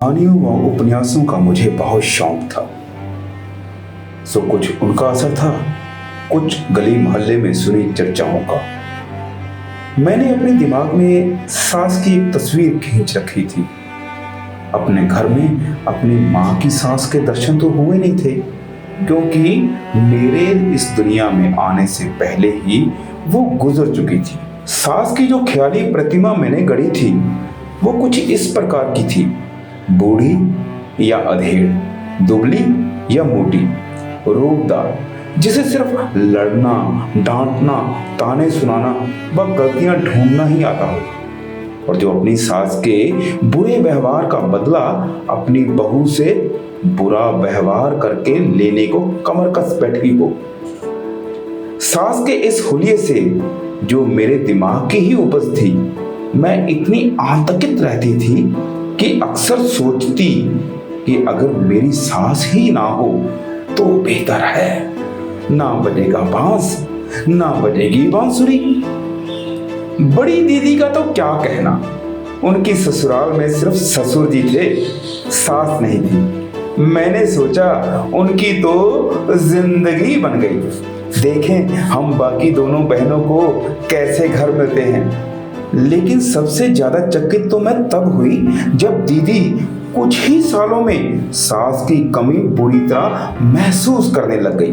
कहानियों व उपन्यासों का मुझे बहुत शौक था। सो कुछ उनका असर था, कुछ गली मोहल्ले में सुनी चर्चाओं का। मैंने अपने दिमाग में सास की एक तस्वीर खींच रखी थी। अपने घर में अपनी माँ की सास के दर्शन तो हुए नहीं थे, क्योंकि मेरे इस दुनिया में आने से पहले ही वो गुजर चुकी थी। सास की जो ख्याली प्रतिमा मैंने गढ़ी थी वो कुछ इस प्रकार की थी: बूढ़ी या अधेड़, दुबली या मोटी, रूपदार, जिसे सिर्फ लड़ना, डांटना, ताने सुनाना व गलतियां ढूंढना ही आता हो, और जो अपनी सास के बुरे व्यवहार का बदला अपनी बहू से बुरा व्यवहार करके लेने को कमर कस बैठी हो। सास के इस हुलिये से जो मेरे दिमाग की ही उपज थी, मैं इतनी आतंकित रहती थी कि अक्सर सोचती कि अगर मेरी सास ही ना हो तो बेहतर है। ना बजेगा बांस, ना बजेगी बांसुरी। बड़ी दीदी का तो क्या कहना, उनकी ससुराल में सिर्फ ससुर जी थे, सास नहीं थी। मैंने सोचा उनकी तो जिंदगी बन गई। देखें हम बाकी दोनों बहनों को कैसे घर मिलते हैं। लेकिन सबसे ज्यादा चकित तो मैं तब हुई जब दीदी कुछ ही सालों में सास की कमी बुरी तरह महसूस करने लग गई।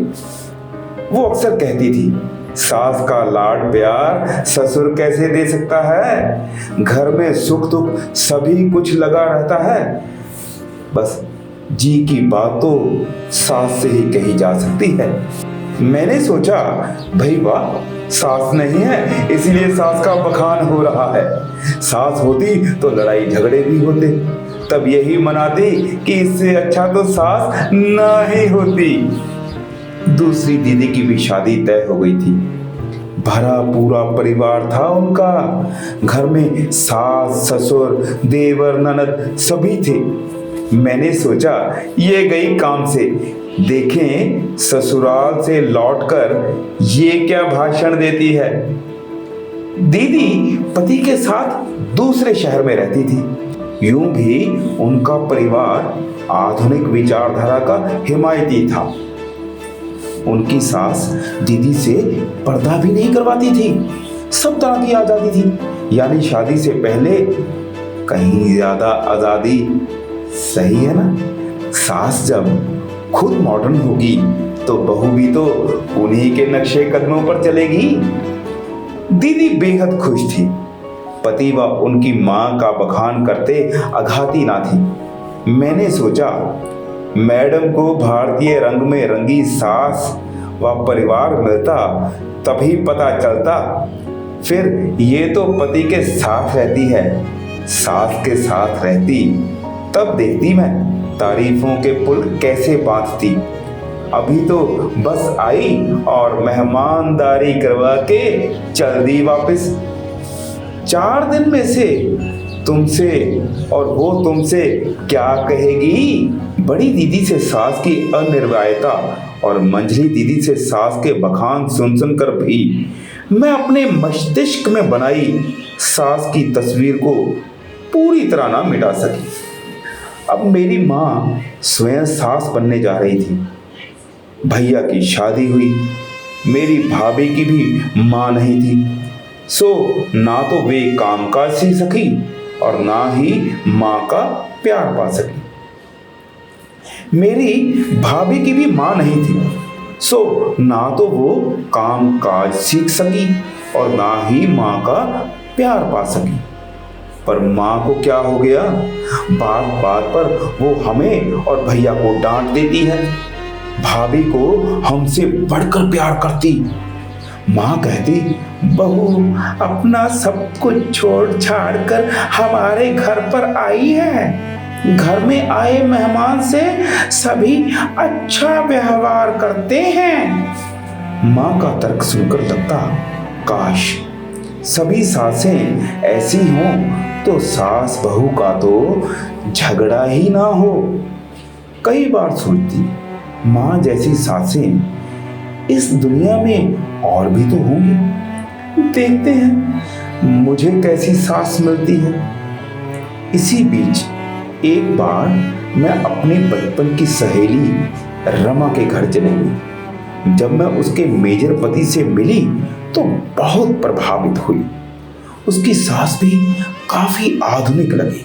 वो अक्सर कहती थी, सास का लाड प्यार ससुर कैसे दे सकता है, घर में सुख दुख सभी कुछ लगा रहता है। बस जी की बात तो सास से ही कही जा सकती है। मैंने सोचा भाई वाह, सास नहीं है इसलिए सास का बखान हो रहा है। सास होती तो लड़ाई झगड़े भी होते, तब यही मनाती कि इससे अच्छा तो सास ना ही होती। दूसरी दीदी की भी शादी तय हो गई थी। भरा पूरा परिवार था उनका। घर में सास, ससुर, देवर, ननद सभी थे। मैंने सोचा ये गई काम से, देखें ससुराल से लौटकर ये क्या भाषण देती है। दीदी पति के साथ दूसरे शहर में रहती थी। यूं भी उनका परिवार आधुनिक विचारधारा का हिमायती था। उनकी सास दीदी से पर्दा भी नहीं करवाती थी, सब तरह की आजादी थी। यानी शादी से पहले कहीं ज्यादा आजादी, सही है ना। सास जब खुद मॉडर्न होगी तो बहू भी तो उन्हीं के नक्शे कदमों पर चलेगी। दीदी बेहद खुश थी। पति व उनकी मां का बखान करते अघाती ना थी। मैंने सोचा मैडम को भारतीय रंग में रंगी सास व परिवार मिलता तभी पता चलता। फिर ये तो पति के साथ रहती है, सास के साथ रहती, तब देखती मैं तारीफों के पुल कैसे बांधती। अभी तो बस आई और मेहमानदारी करवा के चल दी वापस। 4 दिन में से तुमसे, और वो तुमसे क्या कहेगी। बड़ी दीदी से सास की अनिर्वायता और मंझली दीदी से सास के बखान सुन सुनकर भी मैं अपने मस्तिष्क में बनाई सास की तस्वीर को पूरी तरह ना मिटा सकी। अब मेरी माँ स्वयं सास बनने जा रही थी। भैया की शादी हुई। मेरी भाभी की भी माँ नहीं थी। सो ना तो वे कामकाज सीख सकी और ना ही माँ का प्यार पा सकी। मेरी भाभी की भी माँ नहीं थी। सो ना तो वो कामकाज सीख सकी और ना ही माँ का प्यार पा सकी। पर माँ को क्या हो गया, बात बात पर वो हमें और भैया को डांट देती है। भाभी को हमसे बढ़कर प्यार करती। माँ कहती, बहू अपना सब कुछ छोड़ छाड़ कर हमारे घर पर आई है। घर में आए मेहमान से सभी अच्छा व्यवहार करते हैं। माँ का तर्क सुनकर लगता, काश सभी सासें ऐसी हों तो सास बहू का तो झगड़ा ही ना हो। कई बार सोचती, माँ जैसी सासें इस दुनिया में और भी तो होंगी। देखते हैं मुझे कैसी सास मिलती है। इसी बीच एक बार मैं अपनी बचपन की सहेली रमा के घर चली गई। जब मैं उसके मेजर पति से मिली तो बहुत प्रभावित हुई। उसकी सास भी काफी आधुनिक लगी,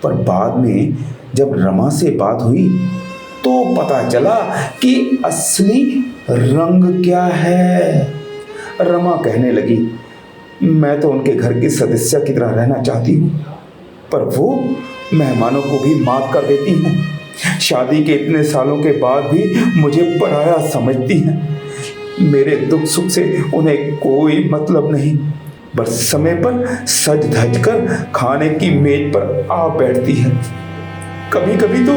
पर बाद में जब रमा से बात हुई तो पता चला कि असली रंग क्या है। रमा कहने लगी, मैं तो उनके घर की सदस्य की तरह रहना चाहती हूँ, पर वो मेहमानों को भी माफ कर देती हैं। शादी के इतने सालों के बाद भी मुझे पराया समझती हैं। मेरे दुख सुख से उन्हें कोई मतलब नहीं, बस समय पर सज धज कर खाने की मेज पर आ बैठती है। कभी कभी तो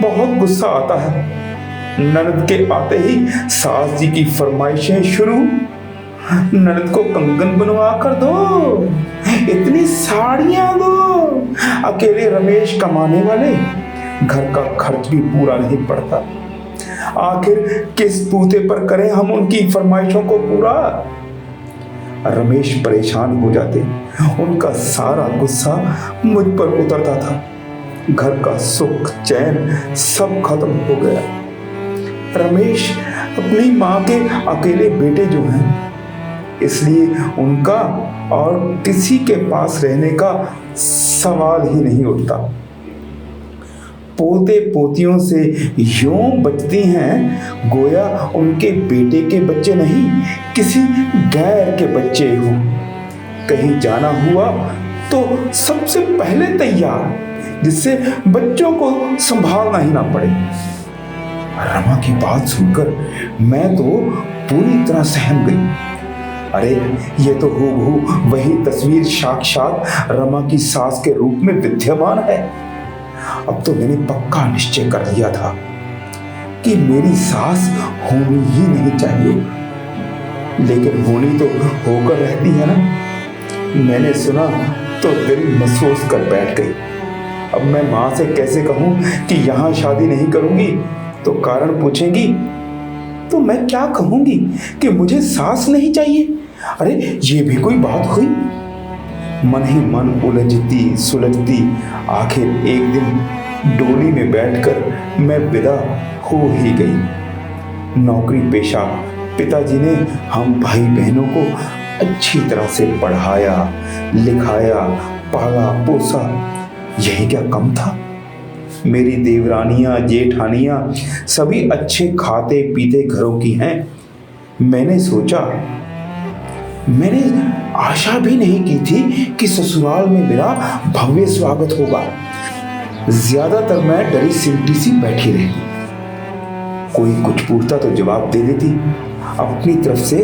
बहुत गुस्सा आता है। ननद के आते ही सास जी की फरमाइशें शुरू। ननद को कंगन बनवा कर दो, इतनी साड़ियां दो। अकेले रमेश कमाने वाले, घर का खर्च भी पूरा नहीं पड़ता। आखिर किस बूते पर करें हम उनकी फरमाइशों को पूरा। रमेश परेशान हो जाते, उनका सारा गुस्सा मुझ पर उतरता था। घर का सुख चैन सब खत्म हो गया। रमेश अपनी माँ के अकेले बेटे जो हैं, इसलिए उनका और किसी के पास रहने का सवाल ही नहीं उठता। पोते पोतियों से यूं बचती हैं गोया उनके बेटे के बच्चे नहीं, किसी गैर के बच्चे हो। कहीं जाना हुआ तो सबसे पहले तैयार, जिससे बच्चों को संभालना ही ना पड़े। रमा की बात सुनकर मैं तो पूरी तरह सहम गई। अरे ये तो हूबहू वही तस्वीर साक्षात रमा की सास के रूप में विद्यमान है। अब तो मैंने पक्का निश्चय कर लिया था कि मेरी सास होनी ही नहीं चाहिए, लेकिन होनी तो होकर रहती है ना। मैंने सुना तो दिल महसूस कर बैठ गई। अब मैं माँ से कैसे कहूँ कि यहाँ शादी नहीं करूँगी, तो कारण पूछेंगी तो मैं क्या कहूँगी कि मुझे सास नहीं चाहिए। अरे ये भी कोई बात हुई। मन ही मन उलझती सुलझती आखिर एक दिन डोली में बैठकर मैं विदा हो ही गई। नौकरी पेशा पिताजी ने हम भाई बहनों को अच्छी तरह से पढ़ाया लिखाया, पाला पोसा। यही क्या कम था। मेरी देवरानियां जेठानियां सभी अच्छे खाते पीते घरों की हैं। मैंने आशा भी नहीं की थी कि ससुराल में मेरा भव्य स्वागत होगा। ज्यादातर मैं डरी सिमटी सी बैठी रही। कोई कुछ पूछता तो जवाब दे देती, अपनी तरफ से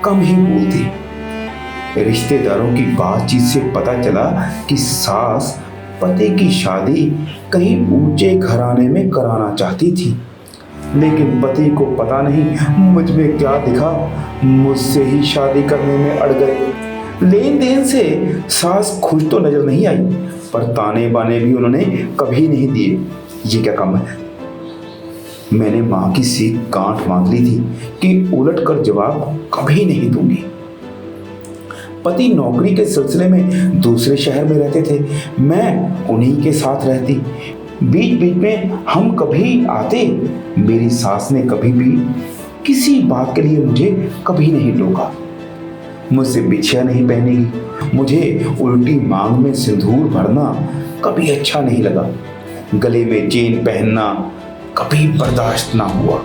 कम ही बोलती। रिश्तेदारों की बातचीत से पता चला कि सास पति की शादी कहीं ऊंचे घराने में कराना चाहती थी, लेकिन पति को पता नहीं मुझ में क्या दिखा, मुझसे ही शादी करने में अड़ गए। लेन देन से सास खुश तो नजर नहीं आई, पर ताने बाने भी उन्होंने कभी नहीं दिए। ये क्या काम है। मैंने माँ की सीख गांठ बांध ली थी कि उलट कर जवाब कभी नहीं दूंगी। पति नौकरी के सिलसिले में दूसरे शहर में रहते थे, मैं उन्हीं के साथ रहती। बीच बीच में हम कभी आते। मेरी सास ने कभी भी किसी बात के लिए मुझे कभी नहीं टोका। मुझसे बिछिया नहीं पहनेगी। मुझे उल्टी मांग में सिंदूर भरना कभी अच्छा नहीं लगा। गले में चेन पहनना कभी बर्दाश्त ना हुआ।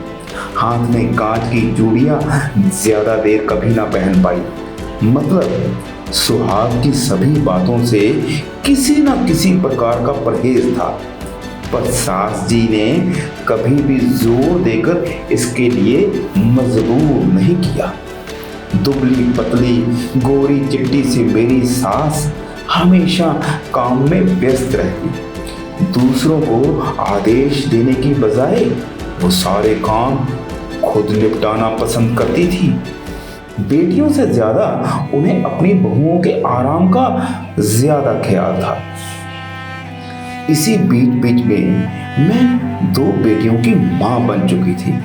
हाथ में कांच की चूड़ियां ज्यादा देर कभी ना पहन पाई। मतलब सुहाग की सभी बातों से किसी ना किसी प्रकार का परहेज था, पर सास जी ने कभी भी जोर देकर इसके लिए मजबूर नहीं किया। दुबली पतली गोरी चिट्टी सी मेरी सास हमेशा काम में व्यस्त रहती। दूसरों को आदेश देने की बजाय वो सारे काम खुद निपटाना पसंद करती थी। बेटियों से ज्यादा उन्हें अपनी बहुओं के आराम का ज्यादा ख्याल था। इसी बीच बीच में मैं 2 बेटियों की मां बन चुकी थी।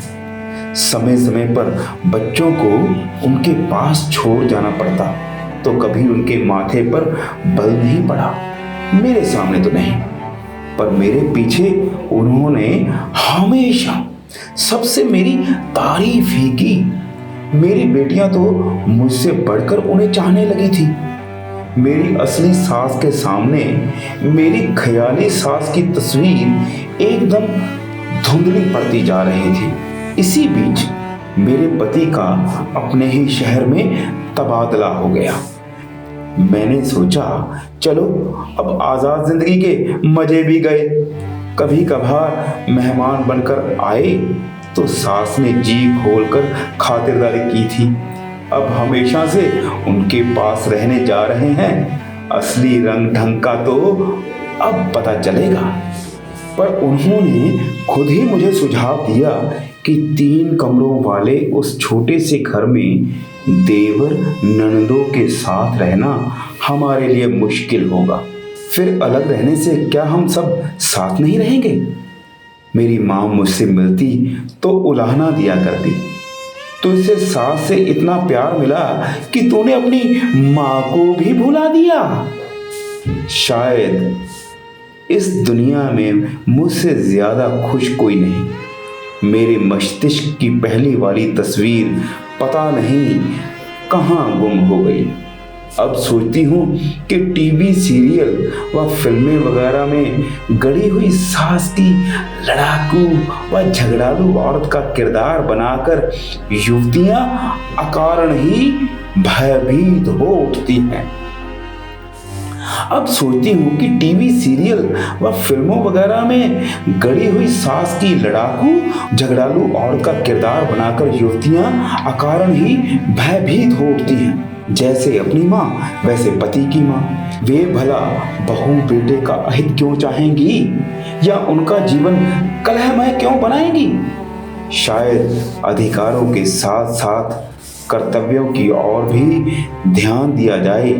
समय समय पर बच्चों को उनके पास छोड़ जाना पड़ता, तो कभी उनके माथे पर बल नहीं पड़ा, मेरे सामने तो नहीं। पर मेरे पीछे उन्होंने हमेशा सबसे मेरी तारीफ ही की। मेरी बेटियां तो मुझसे बढ़कर उन्हें चाहने लगी थी। मेरी असली सास के सामने मेरी ख्याली सास की तस्वीर एकदम धुंधली पड़ती जा रही थी। इसी बीच मेरे पति का अपने ही शहर में तबादला हो गया। मैंने सोचा चलो अब आजाद जिंदगी के मजे भी गए। कभी कभार मेहमान बनकर आए तो सास ने जी खोलकर खातिरदारी की थी। अब हमेशा से उनके पास रहने जा रहे हैं। असली रंग ढंग का तो अब पता चलेगा। पर उन्होंने खुद ही मुझे सुझाव दिया कि 3 कमरों वाले उस छोटे से घर में देवर ननदों के साथ रहना हमारे लिए मुश्किल होगा। फिर अलग रहने से क्या हम सब साथ नहीं रहेंगे? मेरी माँ मुझसे मिलती तो उलाहना दिया करती, तुझसे सास से इतना प्यार मिला कि तूने अपनी माँ को भी भुला दिया। शायद इस दुनिया में मुझसे ज्यादा खुश कोई नहीं। मेरे मस्तिष्क की पहली वाली तस्वीर पता नहीं कहाँ गुम हो गई। अब सोचती हूँ कि टीवी सीरियल व फिल्में वगैरह में गढ़ी हुई सास की लड़ाकू व झगड़ालू औरत का किरदार बनाकर युवतियां अकारण ही भयभीत हो उठती हैं। अब सोचती हूँ कि टीवी सीरियल व फिल्मों वगैरह में गढ़ी हुई सास की लड़ाकू झगड़ालू औरत का किरदार बनाकर युवतियां अकारण ही भयभीत हो उठती हैं। जैसे अपनी माँ वैसे पति की माँ। वे भला बहू बेटे का अहित क्यों चाहेंगी या उनका जीवन कलहमय क्यों बनाएंगी? शायद अधिकारों के साथ साथ कर्तव्यों की ओर भी ध्यान दिया जाए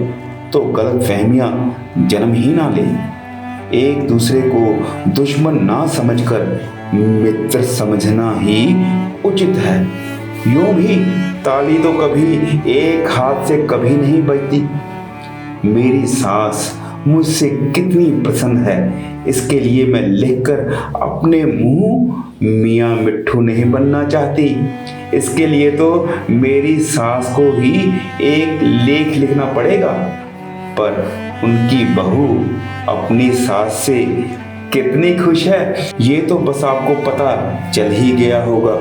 तो गलतफहमियां जन्म ही ना ले। एक दूसरे को दुश्मन ना समझकर मित्र समझना ही उचित है। यूं भी ताली तो कभी एक हाथ से कभी नहीं बजती। मेरी सास मुझसे कितनी प्रसन्न है, इसके लिए मैं लिखकर अपने मुंह मियाँ मिट्ठू नहीं बनना चाहती। इसके लिए तो मेरी सास को ही एक लेख लिखना पड़ेगा। पर उनकी बहू अपनी सास से कितनी खुश है ये तो बस आपको पता चल ही गया होगा।